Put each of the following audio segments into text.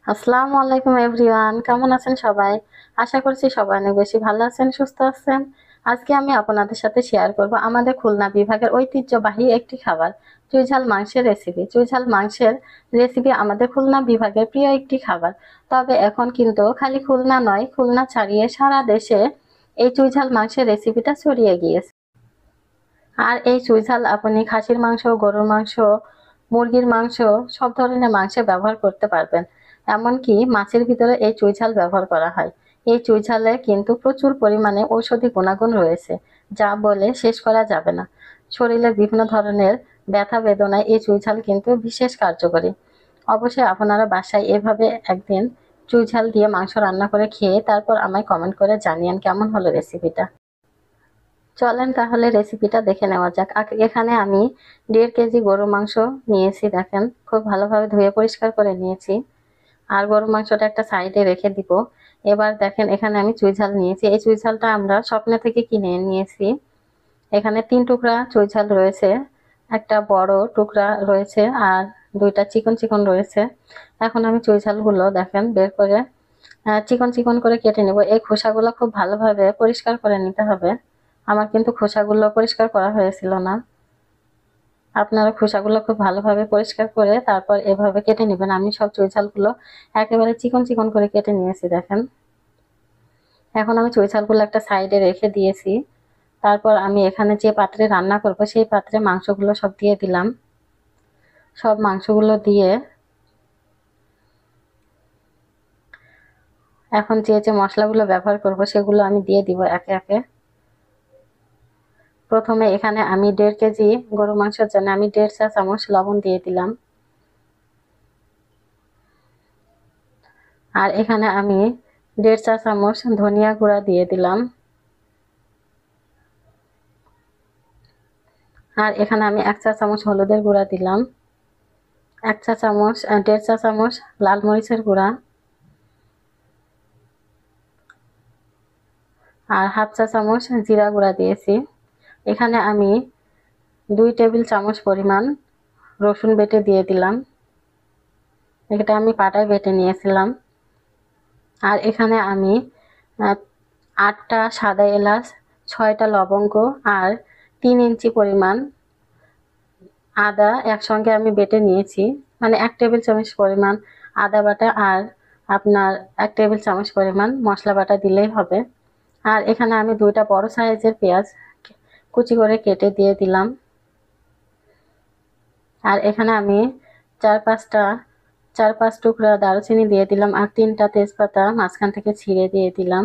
আসসালামু আলাইকুম এভরিওয়ান, কেমন আছেন সবাই? আশা করছি সবাই অনেক বেশি ভালো আছেন, সুস্থ আছেন। আজকে আমি আপনাদের সাথে শেয়ার করব আমাদের খুলনা বিভাগের ঐতিহ্যবাহী একটি খাবার, চুইঝাল মাংসের রেসিপি। চুইঝাল মাংসের রেসিপি আমাদের খুলনা বিভাগের প্রিয় একটি খাবার। তবে এখন কিন্তু খালি খুলনা নয়, খুলনা ছাড়িয়ে সারা দেশে এই চুইঝাল মাংসের রেসিপিটা ছড়িয়ে গিয়েছে। আর এই চুইঝাল আপনি খাসির মাংস, গরুর মাংস, মুরগির মাংস, সব ধরনের মাংসে ব্যবহার করতে পারবেন। এমনকি মাছের ভিতরে এই চুইঝাল ব্যবহার করা হয়। এই চুইঝালে কিন্তু প্রচুর পরিমাণে ঔষধি গুণাগুণ রয়েছে, যা বলে শেষ করা যাবে না। শরীরের বিভিন্ন ধরনের ব্যথা বেদনায় এই চুইঝাল কিন্তু বিশেষ কার্যকরী। অবশ্যই আপনারা বাসায় এভাবে একদিন চুইঝাল দিয়ে মাংস রান্না করে খেয়ে তারপর আমায় কমেন্ট করে জানিয়েন কেমন হলো রেসিপিটা। চলেন তাহলে রেসিপিটা দেখে নেওয়া যাক। এখানে আমি 1.5 কেজি গরু মাংস নিয়েছি। দেখেন, খুব ভালোভাবে ধুয়ে পরিষ্কার করে নিয়েছি। আর গরু মাংসটা একটা সাইডে রেখে দিব। এবার দেখেন, এখানে আমি চুইঝাল নিয়েছি। এই চুইঝালটা আমরা স্বপ্নে থেকে কিনে নিয়েছি। এখানে 3 টুকরা চুইঝাল রয়েছে, একটা বড় টুকরা রয়েছে, আর 2টা চিকন চিকন রয়েছে। এখন আমি চুইঝালগুলো দেখেন বের করে চিকন চিকন করে কেটে নেব। এই খোসাগুলো খুব ভালোভাবে পরিষ্কার করে নিতে হবে। আমার কিন্তু খোসাগুলো পরিষ্কার করা হয়েছিল না। আপনারা খোসাগুলো খুব ভালোভাবে পরিষ্কার করে তারপর এভাবে কেটে নেবেন। আমি সব চুইঝালগুলো একেবারে চিকন চিকন করে কেটে নিয়েছি। দেখেন, এখন আমি চুইঝালগুলো একটা সাইডে রেখে দিয়েছি। তারপর আমি এখানে যে পাত্রে রান্না করব সেই পাত্রে মাংসগুলো সব দিয়ে দিলাম। সব মাংসগুলো দিয়ে এখন যে যে মশলাগুলো ব্যবহার করব সেগুলো আমি দিয়ে দিব একে একে। প্রথমে এখানে আমি 1.5 কেজি গরু মাংসের জন্য আমি 1.5 চা চামচ লবণ দিয়ে দিলাম। আর এখানে আমি 1.5 চা চামচ ধনিয়া গুঁড়া দিয়ে দিলাম। আর এখানে আমি 1 চা চামচ হলুদের গুঁড়া দিলাম। 1 চা চামচ 1.5 চা চামচ লাল মরিচের গুঁড়া। আর 1/2 চা চামচ জিরা গুঁড়া দিয়েছি। এখানে আমি 2 টেবিল চামচ পরিমাণ রসুন বেটে দিয়ে দিলাম। এটা আমি পাটায় বেটে নিয়েছিলাম। আর এখানে আমি 8টা সাদা এলাচ, 6টা লবঙ্গ আর 3 ইঞ্চি পরিমাণ আদা একসঙ্গে আমি বেটে নিয়েছি। মানে 1 টেবিল চামচ পরিমাণ আদা বাটা আর আপনার 1 টেবিল চামচ পরিমাণ মশলা বাটা দিলেই হবে। আর এখানে আমি 2টা বড় সাইজের পেঁয়াজ কুচি করে কেটে দিয়ে দিলাম। আর এখানে আমি 4-5 টুকরা দারুচিনি দিয়ে দিলাম আর 3টা তেজপাতা মাঝখান থেকে ছিঁড়ে দিয়ে দিলাম।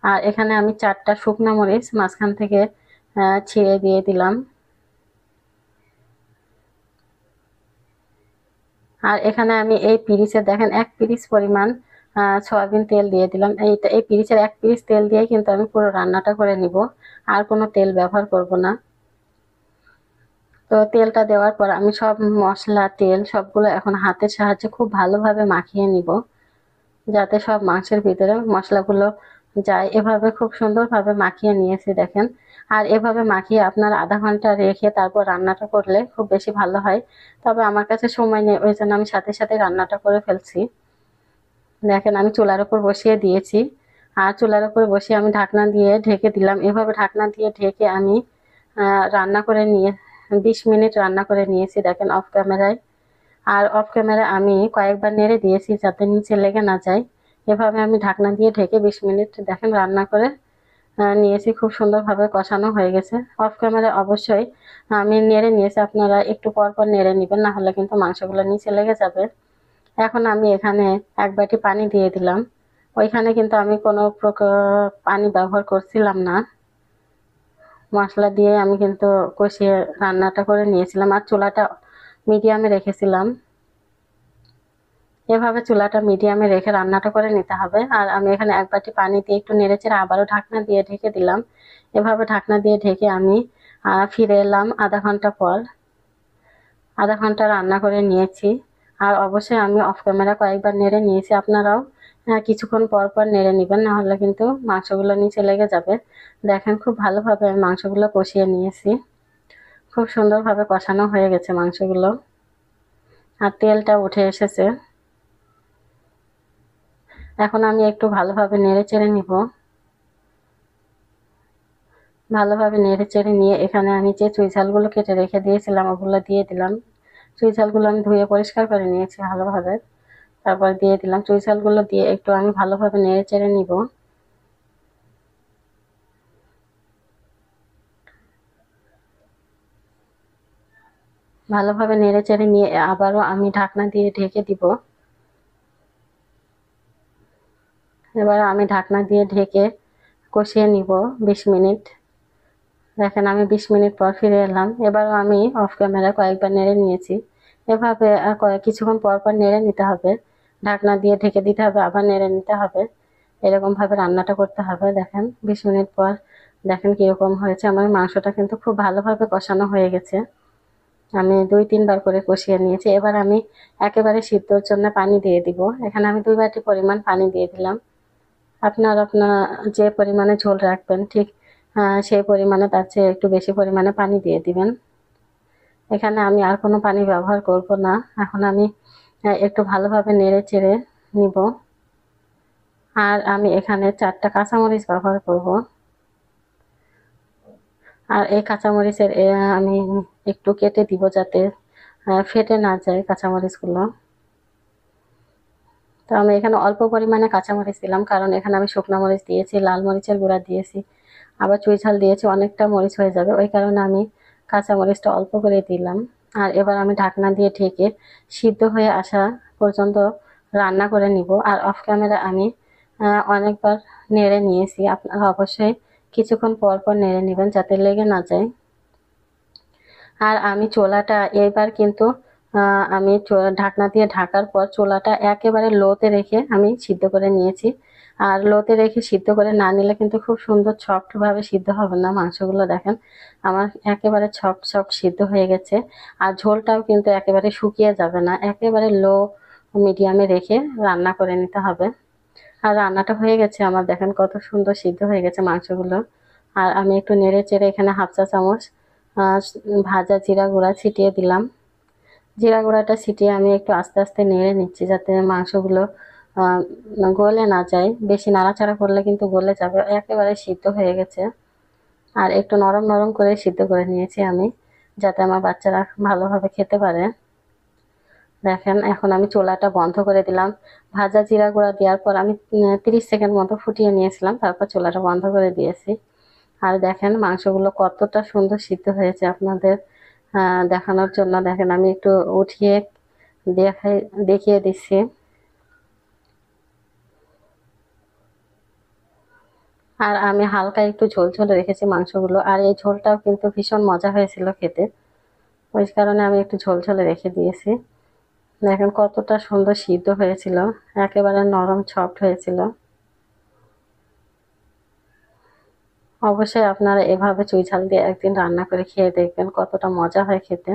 আর এখানে আমি 4টা শুকনো মরিচ মাঝখান থেকে ছিঁড়ে দিয়ে দিলাম। আর এখানে আমি এই পিরিচে দেখেন 1 পিরিচ পরিমাণ সয়াবিন তেল দিয়ে দিলাম। এই পিরিচের 1 পিরিচ তেল দিয়ে কিন্তু আমি পুরো রান্নাটা করে নিব, আর কোনো তেল ব্যবহার করব না। তো তেলটা দেওয়ার পর আমি সব মশলা তেল সবগুলো এখন হাতের সাহায্যে খুব ভালোভাবে মাখিয়ে নিব, যাতে সব মাংসের ভিতরে মশলাগুলো যায়। এভাবে খুব সুন্দরভাবে মাখিয়ে নিয়েছি দেখেন। আর এভাবে মাখিয়ে আপনার আধা ঘন্টা রেখে তারপর রান্নাটা করলে খুব বেশি ভালো হয়। তবে আমার কাছে সময় নেই, ওই জন্য আমি সাথে সাথে রান্নাটা করে ফেলছি। দেখেন, আমি চুলার উপর বসিয়ে দিয়েছি। আর চুলার উপর বসিয়ে আমি ঢাকনা দিয়ে ঢেকে দিলাম। এভাবে ঢাকনা দিয়ে ঢেকে আমি রান্না করে নিয়ে 20 মিনিট রান্না করে নিয়েছি দেখেন অফ ক্যামেরায়। আর অফ ক্যামেরা আমি কয়েকবার নেড়ে দিয়েছি যাতে নিচে লেগে না যায়। এভাবে আমি ঢাকনা দিয়ে ঢেকে 20 মিনিট দেখেন রান্না করে নিয়েছি। খুব সুন্দরভাবে কষানো হয়ে গেছে। অফ ক্যামেরা অবশ্যই আমি নেড়ে নিয়েছি, আপনারা একটু পর পর নেড়ে নেবেন, না হলে কিন্তু মাংসগুলো নিচে লেগে যাবে। এখন আমি এখানে 1 বাটি পানি দিয়ে দিলাম। ওইখানে কিন্তু আমি কোনো প্রকার পানি ব্যবহার করছিলাম না। মশলা দিয়ে আমি কিন্তু কষিয়ে রান্নাটা করে নিয়েছিলাম আর চুলাটা মিডিয়ামে রেখেছিলাম। এভাবে চুলাটা মিডিয়ামে রেখে রান্নাটা করে নিতে হবে। আর আমি এখানে 1 বাটি পানি দিয়ে একটু নেড়েচেড়ে আবারও ঢাকনা দিয়ে ঢেকে দিলাম। এভাবে ঢাকনা দিয়ে ঢেকে আমি ফিরে এলাম আধা ঘন্টা পর। আধা ঘন্টা রান্না করে নিয়েছি। আর অবশ্যই আমি অফ ক্যামেরা কয়েকবার নেড়ে নিয়েছি। আপনারাও কিছুক্ষণ পর পর নেড়ে নেবেন, না হলে কিন্তু মাংসগুলো নিচে লেগে যাবে। দেখেন, খুব ভালোভাবে আমি মাংসগুলো কষিয়ে নিয়েছি। খুব সুন্দরভাবে কষানো হয়ে গেছে মাংসগুলো, আর তেলটা উঠে এসেছে। এখন আমি একটু ভালোভাবে নেড়ে চেড়ে নিব। ভালোভাবে নেড়ে চেড়ে নিয়ে এখানে আমি যে চুই ঝালগুলো কেটে রেখে দিয়েছিলাম ওগুলো দিয়ে দিলাম। চুই ঝালগুলো আমি ধুয়ে পরিষ্কার করে নিয়েছি ভালোভাবে, তারপর দিয়ে দিলাম। চুই ঝালগুলো দিয়ে একটু আমি ভালোভাবে নেড়ে চেড়ে নিব। ভালোভাবে নেড়ে চেড়ে নিয়ে আবারও আমি ঢাকনা দিয়ে ঢেকে দিব। এবার আমি ঢাকনা দিয়ে ঢেকে কষিয়ে নিব 20 মিনিট। দেখেন আমি 20 মিনিট পর ফিরে এলাম। এবারও আমি অফ ক্যামেরা কয়েকবার নেড়ে নিয়েছি। এভাবে কিছুক্ষণ পর পর নেড়ে নিতে হবে, ঢাকনা দিয়ে ঢেকে দিতে হবে, আবার নেড়ে নিতে হবে। এরকম ভাবে রান্নাটা করতে হবে। দেখেন 20 মিনিট পর দেখেন কিরকম হয়েছে। আমার মাংসটা কিন্তু খুব ভালোভাবে কষানো হয়ে গেছে। আমি 2-3 বার করে কষিয়ে নিয়েছি। এবার আমি একেবারে সিদ্ধর জন্য পানি দিয়ে দিব। এখানে আমি 2 বাটি পরিমাণ পানি দিয়ে দিলাম। আপনার যে পরিমাণে ঝোল রাখবেন ঠিক সেই পরিমাণে তার চেয়ে একটু বেশি পরিমাণে পানি দিয়ে দিবেন। এখানে আমি আর কোনো পানি ব্যবহার করব না। এখন আমি একটু ভালোভাবে নেড়ে চেড়ে নিব। আর আমি এখানে 4টা কাঁচামরিচ ব্যবহার করব। আর এই কাঁচামরিচের আমি একটু কেটে দিব যাতে ফেটে না যায় কাঁচামরিচগুলো। তো আমি এখানে অল্প পরিমাণে কাঁচামরিচ দিলাম, কারণ এখানে আমি শুকনো মরিচ দিয়েছি, লাল মরিচের গুঁড়া দিয়েছি, আবার চুই ঝাল দিয়েছি, অনেকটা মরিচ হয়ে যাবে। ওই কারণে আমি কাঁচামরিচটা অল্প করে দিলাম। আর এবার আমি ঢাকনা দিয়ে ঢেকে সিদ্ধ হয়ে আসা পর্যন্ত রান্না করে নিব। আর অফ ক্যামেরা আমি অনেকবার নেড়ে নিয়েছি। আপনারা অবশ্যই কিছুক্ষণ পর পর নেড়ে নেবেন যাতে লেগে না যায়। আর আমি চোলাটা এইবার কিন্তু আমি ঢাকনা দিয়ে ঢাকার পর চোলাটা একেবারে লোতে রেখে আমি সিদ্ধ করে নিয়েছি। আর লোতে রেখে সিদ্ধ করে না নিলে কিন্তু খুব সুন্দর সফট ভাবে সিদ্ধ হবে না মাংসগুলো। দেখেন আমার একেবারে সফট সফট সিদ্ধ হয়ে গেছে। আর ঝোলটাও কিন্তু একেবারে শুকিয়ে যাবে না, একেবারে লো মিডিয়ামে রেখে রান্না করে নিতে হবে। আর রান্নাটা হয়ে গেছে আমার, দেখেন কত সুন্দর সিদ্ধ হয়ে গেছে মাংসগুলো। আর আমি একটু নেড়ে চেড়ে এখানে হাফ চা চামচ ভাজা জিরা গুঁড়া ছিটিয়ে দিলাম। জিরা গুঁড়াটা ছিটিয়ে আমি একটু আস্তে আস্তে নেড়ে নিচ্ছি যাতে মাংসগুলো গলে না যায়। বেশি নাড়াচাড়া করলে কিন্তু গলে যাবে। একেবারে সিদ্ধ হয়ে গেছে। আর একটু নরম নরম করে সিদ্ধ করে নিয়েছি আমি, যাতে আমার বাচ্চারা ভালোভাবে খেতে পারে। দেখেন এখন আমি চুলাটা বন্ধ করে দিলাম। ভাজা জিরা গুঁড়া দেওয়ার পর আমি 30 সেকেন্ড মতো ফুটিয়ে নিয়েছিলাম, তারপর চুলাটা বন্ধ করে দিয়েছি। আর দেখেন মাংসগুলো কতটা সুন্দর সিদ্ধ হয়েছে আপনাদের দেখানোর জন্য। দেখেন আমি একটু উঠিয়ে দেখিয়ে দিচ্ছি। আর আমি হালকা একটু ঝোল ঝোল রেখেছি মাংসগুলো। আর এই ঝোলটাও কিন্তু ভীষণ মজা হয়েছিল খেতে, ওই কারণে আমি একটু ঝোল ঝোলে রেখে দিয়েছি। দেখেন কতটা সুন্দর সিদ্ধ হয়েছিল, একেবারে নরম সফট হয়েছিল। অবশ্যই আপনারা এভাবে চুই ঝাল দিয়ে একদিন রান্না করে খেয়ে দেখবেন কতটা মজা হয় খেতে।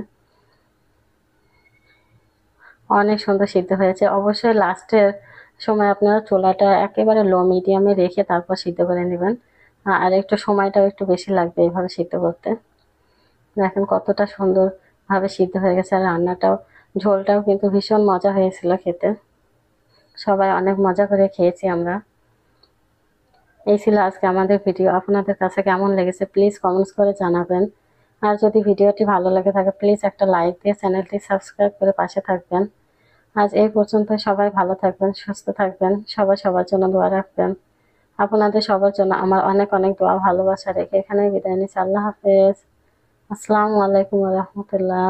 অনেক সুন্দর সিদ্ধ হয়েছে। অবশ্যই লাস্টের সময় আপনারা চুলাটা একেবারে লো মিডিয়ামে রেখে তারপর সিদ্ধ করে নেবেন। আর একটু সময়টাও একটু বেশি লাগবে এভাবে সিদ্ধ করতে। দেখেন কতটা সুন্দর ভাবে সিদ্ধ হয়ে গেছে। আর রান্নাটাও ঝোলটাও কিন্তু ভীষণ মজা হয়েছিল খেতে। সবাই অনেক মজা করে খেয়েছি আমরা। এই ছিল আজকে আমাদের ভিডিও। আপনাদের কাছে কেমন লেগেছে প্লিজ কমেন্টস করে জানাবেন। আর যদি ভিডিওটি ভালো লেগে থাকে প্লিজ একটা লাইক দিয়ে চ্যানেলটি সাবস্ক্রাইব করে পাশে থাকবেন। আজ এই পর্যন্ত। সবাই ভালো থাকবেন, সুস্থ থাকবেন, সবাই সবার জন্য দোয়া রাখবেন। আপনাদের সবার জন্য আমার অনেক অনেক দোয়া ভালোবাসা রেখে এখানে বিদায় নিচ্ছি। আল্লাহ হাফেজ। আসসালামু আলাইকুম ওয়া রাহমাতুল্লাহ।